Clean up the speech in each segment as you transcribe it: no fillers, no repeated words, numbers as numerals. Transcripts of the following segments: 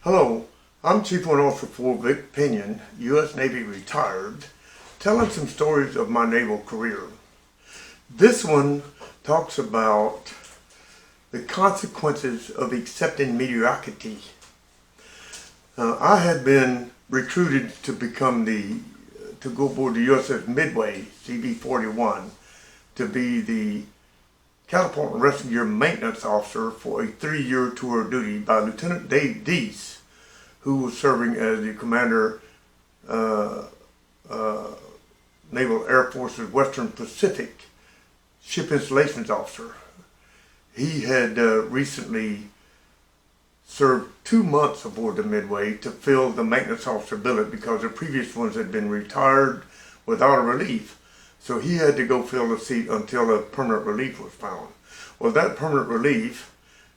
Hello, I'm Chief Warrant Officer 4 Victor Pinion, U.S. Navy retired, telling some stories of my naval career. This one talks about the consequences of accepting mediocrity. I had been recruited to go aboard the USS Midway, CV-41, to be the catapult and rescue gear maintenance officer for a 3-year tour of duty by Lieutenant Dave Deese, who was serving as the Commander Naval Air Force's Western Pacific Ship Installations Officer. He had recently served 2 months aboard the Midway to fill the maintenance officer billet because the previous ones had been retired without a relief. So he had to go fill the seat until a permanent relief was found. Well, that permanent relief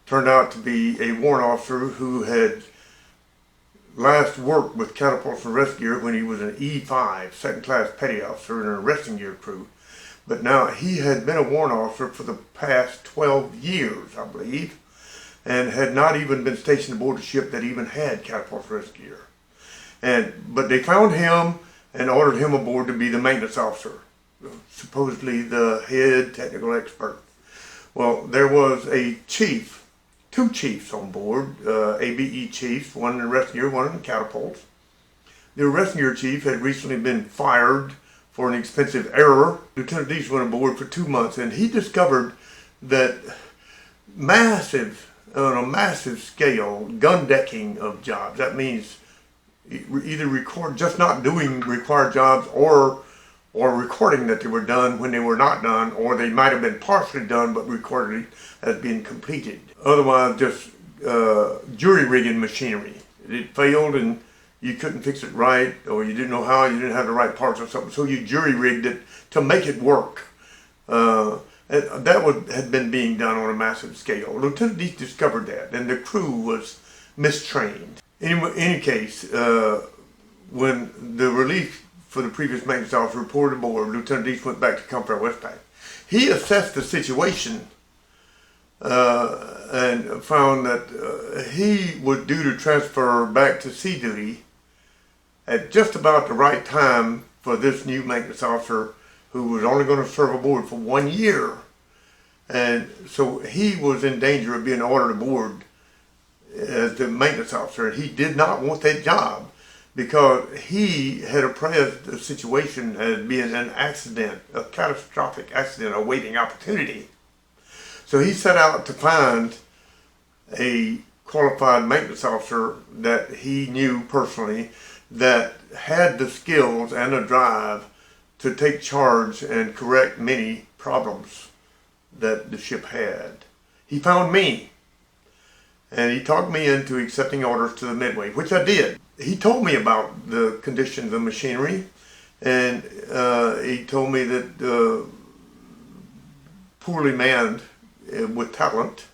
turned out to be a warrant officer who had last worked with catapults and rescue gear when he was an E5, second class petty officer in a rescue gear crew. But now he had been a warrant officer for the past 12 years, I believe, and had not even been stationed aboard a ship that even had catapults and rescue gear. But they found him and ordered him aboard to be the maintenance officer, supposedly the head technical expert. Well, there was two chiefs on board, ABE chiefs, one in the rescue gear, one in the catapults. The rescue gear chief had recently been fired for an expensive error. Lieutenant Deese went aboard for 2 months, and he discovered that on a massive scale, gun decking of jobs. That means either just not doing required jobs or recording that they were done when they were not done, or they might have been partially done but recorded as being completed. Otherwise, just jury rigging machinery. It failed and you couldn't fix it right, or you didn't know how, you didn't have the right parts or something, so you jury rigged it to make it work. And that had been being done on a massive scale. Lieutenant Deese discovered that, and the crew was mistrained. In any case, when the relief for the previous maintenance officer reported aboard, Lieutenant Deese went back to Comfort Westpac. He assessed the situation and found that he was due to transfer back to sea duty at just about the right time for this new maintenance officer who was only going to serve aboard for 1 year. And so he was in danger of being ordered aboard as the maintenance officer. He did not want that job because he had appraised the situation as being an accident, a catastrophic accident, awaiting opportunity. So he set out to find a qualified maintenance officer that he knew personally that had the skills and the drive to take charge and correct many problems that the ship had. He found me, and he talked me into accepting orders to the Midway, which I did. He told me about the condition of the machinery, and he told me that poorly manned with talent,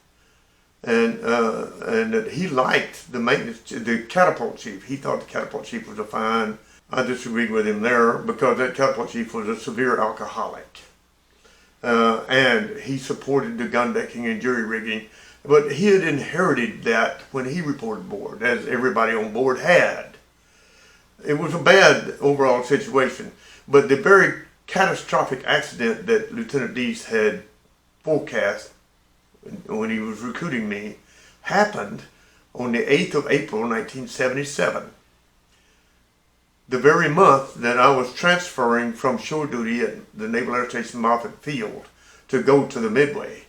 and that he liked the catapult chief. He thought the catapult chief was a fine. I disagreed with him there because that catapult chief was a severe alcoholic. And he supported the gun decking and jury rigging, but he had inherited that when he reported aboard, as everybody on board had. It was a bad overall situation, but the very catastrophic accident that Lieutenant Deese had forecast when he was recruiting me happened on the 8th of April 1977. The very month that I was transferring from shore duty at the Naval Air Station Moffett Field to go to the Midway.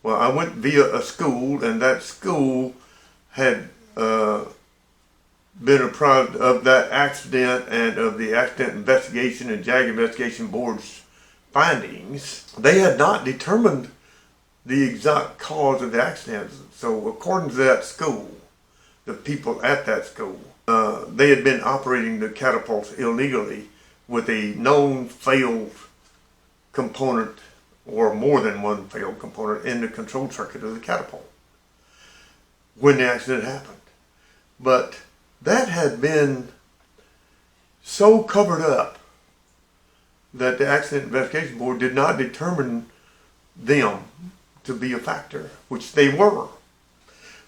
Well, I went via a school, and that school had been apprised of that accident and of the accident investigation and JAG Investigation Board's findings. They had not determined the exact cause of the accident. So according to that school, the people at that school, they had been operating the catapults illegally with a known failed component, or more than one failed component, in the control circuit of the catapult when the accident happened. But that had been so covered up that the Accident Investigation Board did not determine them to be a factor, which they were.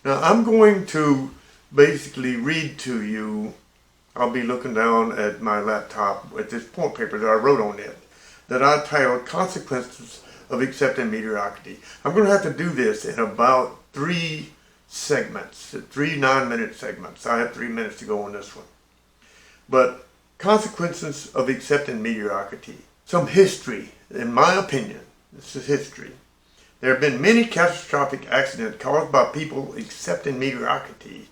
Now I'm going to basically read to you. I'll be looking down at my laptop at this point paper that I wrote on it, that I titled Consequences of Accepting Mediocrity. I'm going to have to do this in about 3 segments, 3 9-minute segments. I have 3 minutes to go on this one. But Consequences of Accepting Mediocrity. Some history, in my opinion. This is history. There have been many catastrophic accidents caused by people accepting mediocrity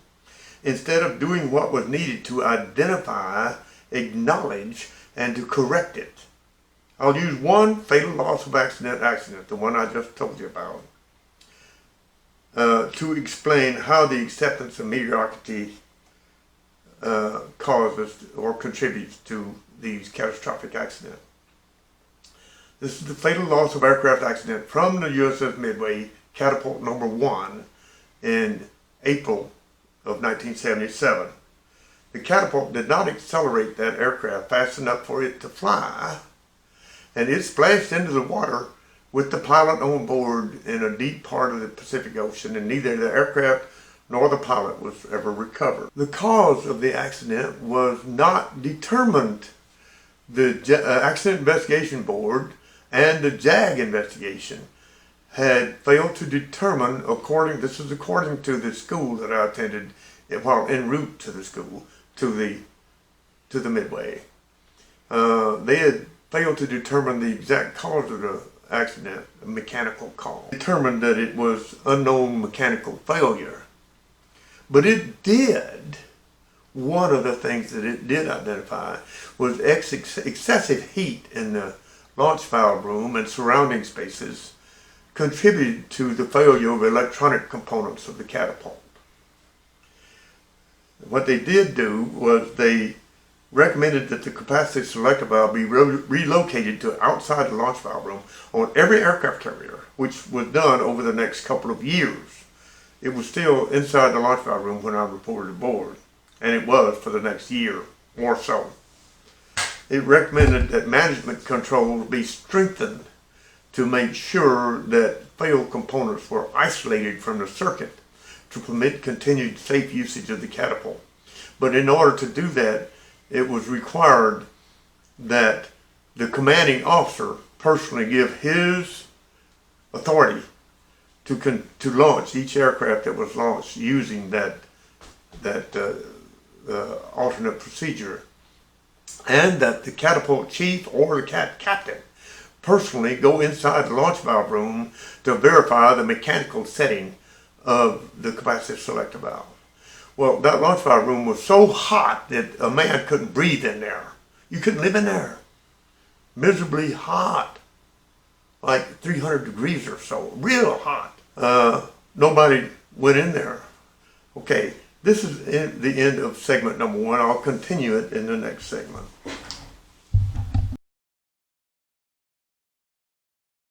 instead of doing what was needed to identify, acknowledge, and to correct it. I'll use one fatal loss of accident, the one I just told you about, to explain how the acceptance of mediocrity causes or contributes to these catastrophic accidents. This is the fatal loss of aircraft accident from the USS Midway, catapult number 1, in April of 1977. The catapult did not accelerate that aircraft fast enough for it to fly, and it splashed into the water with the pilot on board in a deep part of the Pacific Ocean, and neither the aircraft nor the pilot was ever recovered. The cause of the accident was not determined. The Accident Investigation Board and the JAG investigation had failed to determine, this is according to the school that I attended while en route to the school, to the Midway. They had failed to determine the exact cause of the accident, a mechanical cause. Determined that it was unknown mechanical failure. But it did, one of the things that it did identify was excessive heat in the launch valve room and surrounding spaces contributed to the failure of electronic components of the catapult. What they did do was they recommended that the capacity selector valve be relocated to outside the launch valve room on every aircraft carrier, which was done over the next couple of years. It was still inside the launch valve room when I reported aboard, and it was for the next year or so. It recommended that management controls be strengthened to make sure that failed components were isolated from the circuit to permit continued safe usage of the catapult. But in order to do that, it was required that the commanding officer personally give his authority to launch each aircraft that was launched using that alternate procedure, and that the catapult chief or the captain personally go inside the launch valve room to verify the mechanical setting of the capacity selector valve. Well, that launch valve room was so hot that a man couldn't breathe in there. You couldn't live in there. Miserably hot, like 300 degrees or so, real hot. Nobody went in there. Okay, this is the end of segment number 1. I'll continue it in the next segment.